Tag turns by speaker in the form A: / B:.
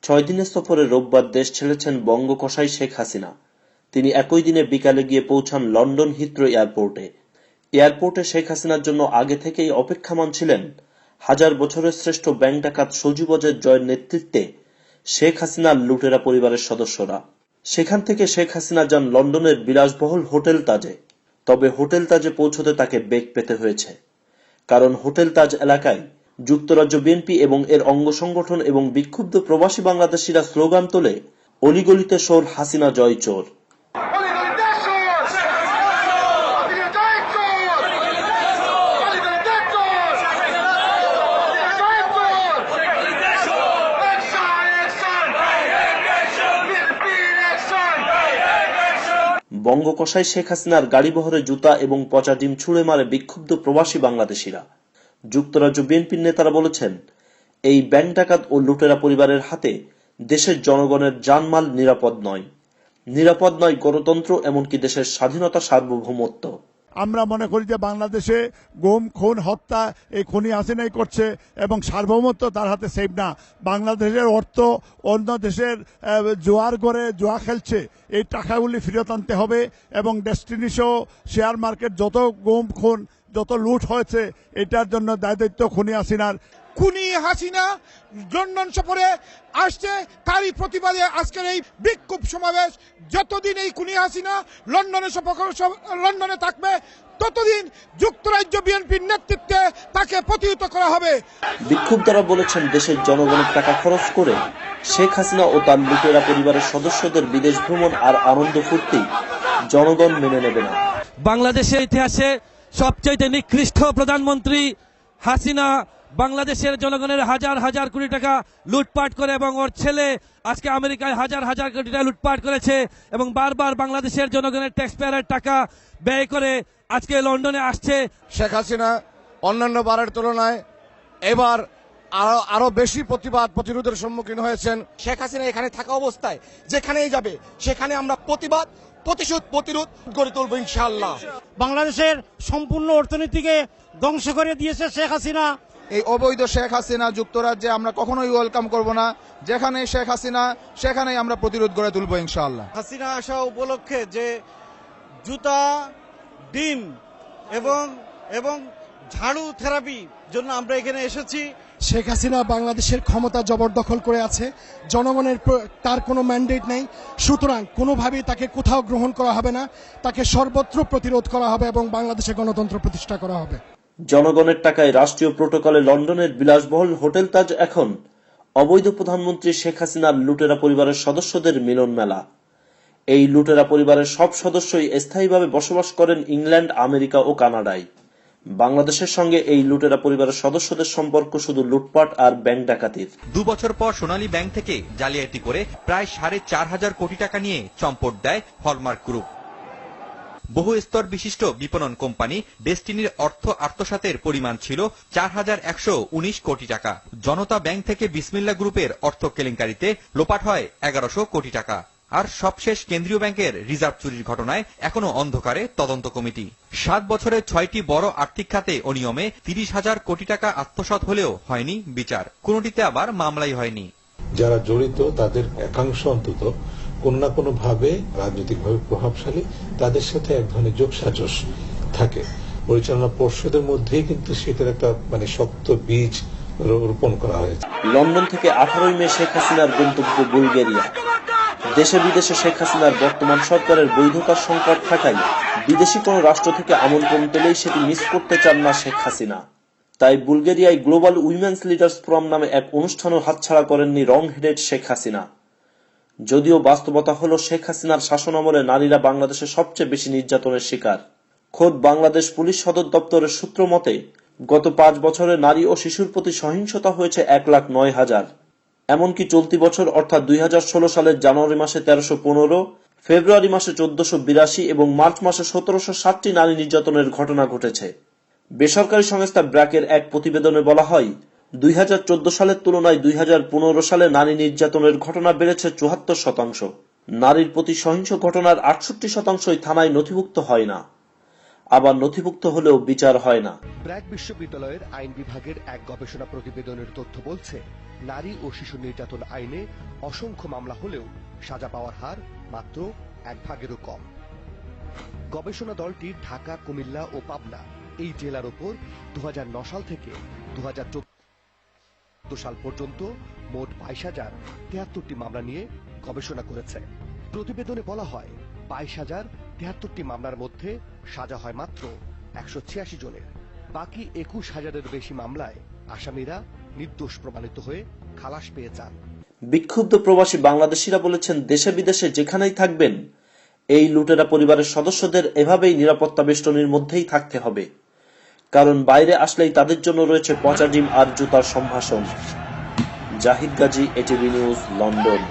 A: 6 দিনের সফরে রোববার দেশ ছেড়েছেন বঙ্গকসাই শেখ হাসিনা। তিনি একই দিনে বিকালে গিয়ে পৌঁছান লন্ডন হিথ্রো এয়ারপোর্টে। এয়ারপোর্টে শেখ হাসিনার জন্য আগে থেকেই অপেক্ষমাণ ছিলেন হাজার বছরের শ্রেষ্ঠ ব্যাংক ডাকাত সজীব অজয় জয়ের নেতৃত্বে শেখ হাসিনার লুটেরা পরিবারের সদস্যরা। সেখান থেকে শেখ হাসিনা যান লন্ডনের বিলাসবহুল হোটেল তাজে। তবে হোটেল তাজে পৌঁছতে তাকে বেগ পেতে হয়েছে, কারণ হোটেল তাজ এলাকায় যুক্তরাজ্য বিএনপি এবং এর অঙ্গ সংগঠন এবং বিক্ষুব্ধ প্রবাসী বাংলাদেশিরা স্লোগান তোলে, অলিগলিতে শোর, হাসিনা জয় চোর। বঙ্গকসাই শেখ হাসিনার গাড়িবহরে জুতা এবং পচা ডিম ছুঁড়ে মারে বিক্ষুব্ধ প্রবাসী বাংলাদেশিরা। যুক্তরাজ্য বিএনপির নেতারা বলেছেন, এই ব্যাংক ডাকাত ও লুটেরা পরিবারের হাতে দেশের জনগণের জানমাল নিরাপদ নয়। নিরাপদ নয় গণতন্ত্র, এমনকি দেশের স্বাধীনতা, সার্বভৌমত্ব।
B: আমরা মনে করি যে বাংলাদেশে গুম, খুন, হত্যা এই খুনি হাসিনাই করছে এবং সার্বভৌমত্ব তার হাতে সেফ না। বাংলাদেশের অর্থ অন্য দেশের জোয়ার করে জোয়া খেলছে, এই টাকাগুলি ফেরত আনতে হবে এবং ডেস্টিনি সহ শেয়ার মার্কেট যত গুম, খুন, যত লুট হয়েছে এটার জন্য দায়িত্ব খুনি হাসিনার।
C: খুনি হাসিনা লন্ডন সফরে আসছে, তারই প্রতিবাদে আজকের এই বিক্ষোভ সমাবেশ। যতদিন এই খুনি হাসিনা লন্ডনে থাকবে ততদিন যুক্তরাজ্য বিএনপির নেতৃত্বে তাকে প্রতিহত করা হবে।
A: বিক্ষোভকারীরা বলেছেন, দেশের জনগণের টাকা খরচ করে শেখ হাসিনা ও তার লুটেরা পরিবারের সদস্যদের বিদেশ ভ্রমণ আর আনন্দ ফুর্তি জনগণ মেনে নেবে না।
D: বাংলাদেশের ইতিহাসে সবচেয়ে নিকৃষ্ট প্রধানমন্ত্রী হাসিনা বাংলাদেশের জনগণের হাজার হাজার কোটি টাকা লুটপাট করে এবং ওর ছেলে আজকে আমেরিকায় হাজার হাজার কোটি টাকা লুটপাট করেছে এবং বারবার বাংলাদেশের জনগণের ট্যাক্স পেয়ারের টাকা ব্যয় করে আজকে লন্ডনে আসছে।
C: শেখ হাসিনা অন্যান্য বারের তুলনায় এবার আরো বেশি প্রতিরোধের সম্মুখীন হয়েছেন।
E: শেখ হাসিনা এখানে থাকা অবস্থায় যেখানেই যাবে সেখানে আমরা প্রতিরোধ গড়ে তুলব ইনশাআল্লাহ।
F: বাংলাদেশের সম্পূর্ণ অর্থনীতিকে ধ্বংস করে দিয়েছে শেখ হাসিনা।
G: এই অবৈধ শেখ হাসিনা যুক্তরাজ্যে আমরা কখনোই ওয়েলকাম করব না। যেখানে শেখ হাসিনা সেখানেই আমরা প্রতিরোধ গড়ে তুলব ইনশাআল্লাহ।
F: হাসিনা আসা উপলক্ষে যে জুতা, ডিম এবং ঝাড়ু থেরাপি জন্য আমরা এখানে এসেছি।
H: শেখ হাসিনা বাংলাদেশের ক্ষমতা জবরদখল করে আছে, জনগণের তার কোনো ম্যান্ডেট নেই, সুতরাং কোনোভাবেই তাকে কোথাও গ্রহণ করা হবে না, তাকে সর্বত্র প্রতিরোধ করা হবে এবং বাংলাদেশে গণতন্ত্র প্রতিষ্ঠা করা হবে।
A: জনগণের টাকায় রাষ্ট্রীয় প্রোটোকলে লন্ডনের বিলাসবহুল হোটেল তাজ এখন অবৈধ প্রধানমন্ত্রী শেখ হাসিনার লুটেরা পরিবারের সদস্যদের মিলন মেলা। এই লুটেরা পরিবারের সব সদস্যই স্থায়ীভাবে বসবাস করেন ইংল্যান্ড, আমেরিকা ও কানাডায়। বাংলাদেশের সঙ্গে এই লুটেরা পরিবারের সদস্যদের সম্পর্ক শুধু লুটপাট আর ব্যাংক ডাকাতির।
I: 2 বছর পর সোনালী ব্যাংক থেকে জালিয়াতি করে প্রায় 4.5 কোটি টাকা নিয়ে চম্পট দেয় হলমার্ক গ্রুপ। বহু স্তর বিশিষ্ট বিপণন কোম্পানি ডেস্টিনির অর্থ আত্মসাতের পরিমাণ ছিল 4119 কোটি টাকা। জনতা ব্যাংক থেকে বিসমিল্লা গ্রুপের অর্থ কেলেঙ্কারিতে লোপাট হয় 1100 কোটি টাকা। আর সবশেষ কেন্দ্রীয় ব্যাংকের রিজার্ভ চুরির ঘটনায় এখনো অন্ধকারে তদন্ত কমিটি। 7 বছরে 6টি বড় আর্থিক খাতে অনিয়মে 30,000 কোটি টাকা আত্মসাৎ হলেও হয়নি বিচার, কোনোটিতে আবার মামলাই হয়নি।
J: যারা জড়িত তাদের একাংশ অন্তত কোনো না কোনো ভাবে রাজনৈতিকভাবে প্রভাবশালী, তাদের সাথে এক ধরনের যোগসাজশ থাকে। পরিচালনা পর্ষদের মধ্যেই কিন্তু সেটার একটা শক্ত বীজ রোপণ করা হয়েছে।
A: লন্ডন থেকে 18 মে শেখ হাসিনার গন্তব্য বুলগেরিয়া। দেশে বিদেশে শেখ হাসিনার বর্তমান সরকারের বৈধতার সংকট থাকায় বিদেশি কোনো রাষ্ট্র থেকে আমন্ত্রণ পেলেই সেটি মিস করতে চান না শেখ হাসিনা। তাই বুলগেরিয়ায় গ্লোবাল উইমেন্স লিডার্স ফোরাম নামে এক অনুষ্ঠানও হাতছাড়া করেননি রং হেডেড শেখ হাসিনা। যদিও বাস্তবতা হলো, শেখ হাসিনার শাসনামলে নারীরা বাংলাদেশে সবচেয়ে বেশি নির্যাতনের শিকার। খোদ বাংলাদেশ পুলিশ সদর দপ্তরের সূত্র মতে গত 5 বছরে নারী ও শিশুর প্রতি সহিংসতা হয়েছে 1,09,000। এমনকি চলতি বছর অর্থাৎ 2016 সালের জানুয়ারি মাসে 1315, ফেব্রুয়ারি মাসে 1482 এবং মার্চ মাসে 1760টি নারী নির্যাতনের ঘটনা ঘটেছে। বেসরকারি সংস্থা ব্র্যাকের এক প্রতিবেদনে বলা হয়, 2014 সালের তুলনায় 2015 সালে নারী নির্যাতনের ঘটনা বেড়েছে 74%। নারীর প্রতি সহিংস ঘটনার 68%ই থানায় নথিভুক্ত হয় না। আবার নথিভুক্ত হলেও বিচার হয় না।
K: ব্র্যাক বিশ্ববিদ্যালয়ের আইন বিভাগের এক গবেষণা প্রতিবেদনের তথ্য বলছে, নারী ও শিশু নির্যাতন আইনে অসংখ্য মামলা হলেও সাজা পাওয়ার হার মাত্র 1/ভাগেরও কম। গবেষণা দলটি ঢাকা, কুমিল্লা ও পাবনা এই জেলার ওপর 2009 সাল থেকে 2014 সাল পর্যন্ত মোট 22,073টি মামলা নিয়ে গবেষণা করেছে। প্রতিবেদনে বলা হয় 22,073টি মামলার মধ্যে সাজা হয় মাত্র 186 জনের। বাকি 21,000-এর বেশি মামলায় আসামিরা নির্দোষ প্রমাণিত হয়ে খালাস পেয়ে যান।
A: বিক্ষুব্ধ প্রবাসী বাংলাদেশিরা বলেছেন, দেশে বিদেশে যেখানেই থাকবেন এই লুটেরা পরিবারের সদস্যদের এভাবেই নিরাপত্তা বেষ্টনীর মধ্যেই থাকতে হবে, কারণ বাইরে আসলেই তাদের জন্য রয়েছে পচা ডিম আর জুতার সম্ভাষণ। Zahid Gazi, ATV news, London.